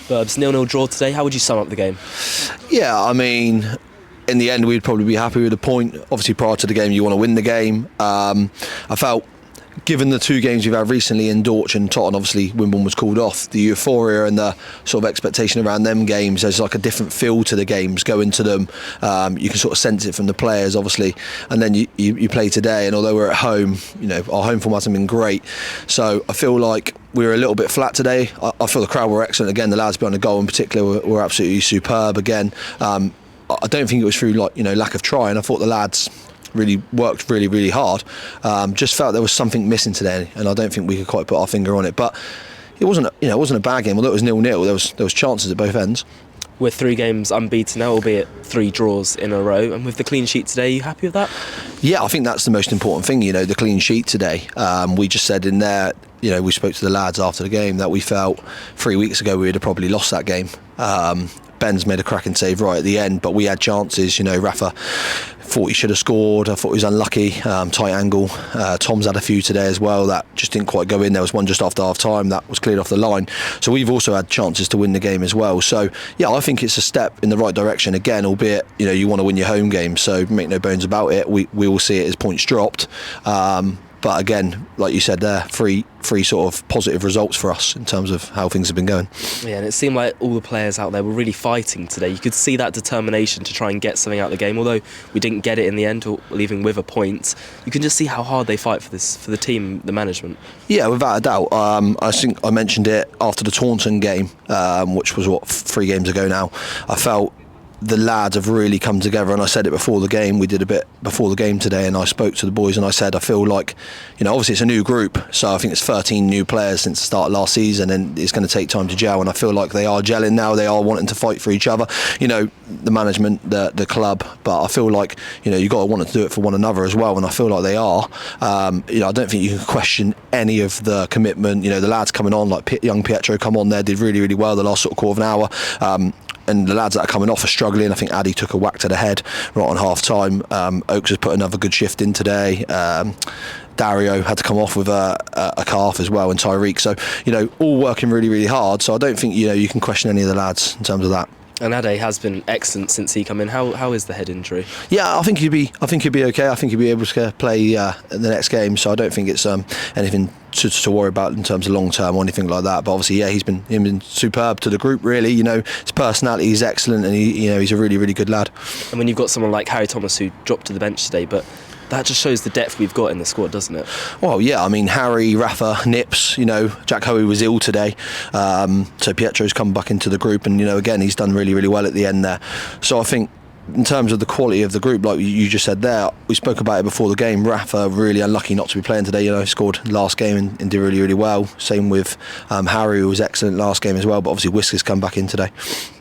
Burbs, 0-0 draw today. How would you sum up the game? Yeah, I mean, in the end, we'd probably be happy with a point. Obviously, prior to the game, you want to win the game. I felt, given the two games we've had recently in Dorch and Totton, obviously Wimbledon was called off, the euphoria and the sort of expectation around them games, there's like a different feel to the games going to them. You can sort of sense it from the players, obviously, and then you play today, and although we're at home, our home form hasn't been great, so I feel like we were a little bit flat today. I feel the crowd were excellent again. The lads behind the goal in particular were absolutely superb again. I don't think it was through lack of trying. I thought the lads really worked really hard. Just felt there was something missing today, and I don't think we could quite put our finger on it. But it wasn't a bad game. Although it was 0-0, there was chances at both ends. We're 3 games unbeaten now, albeit 3 draws in a row, and with the clean sheet today, are you happy with that? Yeah, I think that's the most important thing, the clean sheet today. We just said in there, we spoke to the lads after the game that we felt 3 weeks ago we would have probably lost that game. Ben's made a cracking save right at the end, but we had chances. Rafa thought he should have scored. I thought he was unlucky. Tight angle. Tom's had a few today as well that just didn't quite go in. There was one just after half time that was cleared off the line. So we've also had chances to win the game as well. So yeah, I think it's a step in the right direction again, albeit you want to win your home game. So make no bones about it. We will see it as points dropped. But again, like you said there, three sort of positive results for us in terms of how things have been going. Yeah, and it seemed like all the players out there were really fighting today. You could see that determination to try and get something out of the game. Although we didn't get it in the end, or leaving with a point, you can just see how hard they fight for the team, the management. Yeah, without a doubt. I think I mentioned it after the Taunton game, which was 3 games ago now. I felt the lads have really come together, and I said it before the game. We did a bit before the game today, and I spoke to the boys and I said I feel like obviously it's a new group, so I think it's 13 new players since the start of last season, and it's going to take time to gel, and I feel like they are gelling now. They are wanting to fight for each other, the management, the club, but I feel like you've got to want to do it for one another as well, and I feel like they are. I don't think you can question any of the commitment. The lads coming on, like young Pietro come on there, did really well the last sort of quarter of an hour. And the lads that are coming off are struggling. I think Addy took a whack to the head right on half time. Oakes has put another good shift in today. Dario had to come off with a calf as well, and Tyreek. So all working really hard. So I don't think you can question any of the lads in terms of that. And Ade has been excellent since he come in. How is the head injury? Yeah, I think he'd be okay. I think he'd be able to play the next game. So I don't think it's anything to worry about in terms of long term or anything like that. But obviously, yeah, he's been superb to the group. Really, his personality is excellent, and he's a really good lad. And when you've got someone like Harry Thomas who dropped to the bench today, but that just shows the depth we've got in the squad, doesn't it? Well, yeah, I mean, Harry, Rafa, Nips, Jack Hoey was ill today. So Pietro's come back into the group, and, again, he's done really well at the end there. So I think in terms of the quality of the group, like you just said there, we spoke about it before the game. Rafa really unlucky not to be playing today. Scored last game and did really well. Same with Harry, who was excellent last game as well. But obviously Whisker's come back in today.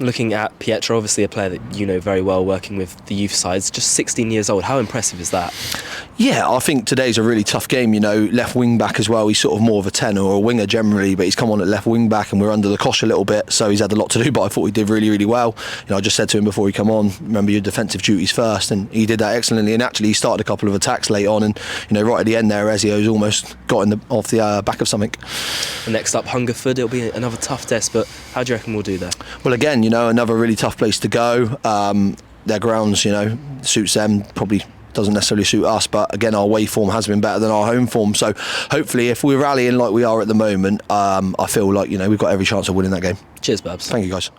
Looking at Pietro, obviously a player that you know very well, working with the youth sides, just 16 years old. How impressive is that? Yeah, I think today's a really tough game. Left wing back as well. He's sort of more of a 10 or a winger generally, but he's come on at left wing back, and we're under the cosh a little bit, so he's had a lot to do. But I thought he did really well. I just said to him before he come on, remember your defensive duties first, and he did that excellently. And actually, he started a couple of attacks late on, and right at the end there, Ezio's almost got off the back of something. Next up, Hungerford. It'll be another tough test, but how do you reckon we'll do there? Well, again, another really tough place to go. Their grounds, suits them, probably doesn't necessarily suit us, but again, our away form has been better than our home form, so hopefully if we're rallying like we are at the moment, I feel like we've got every chance of winning that game. Cheers, Babs. Thank you, guys.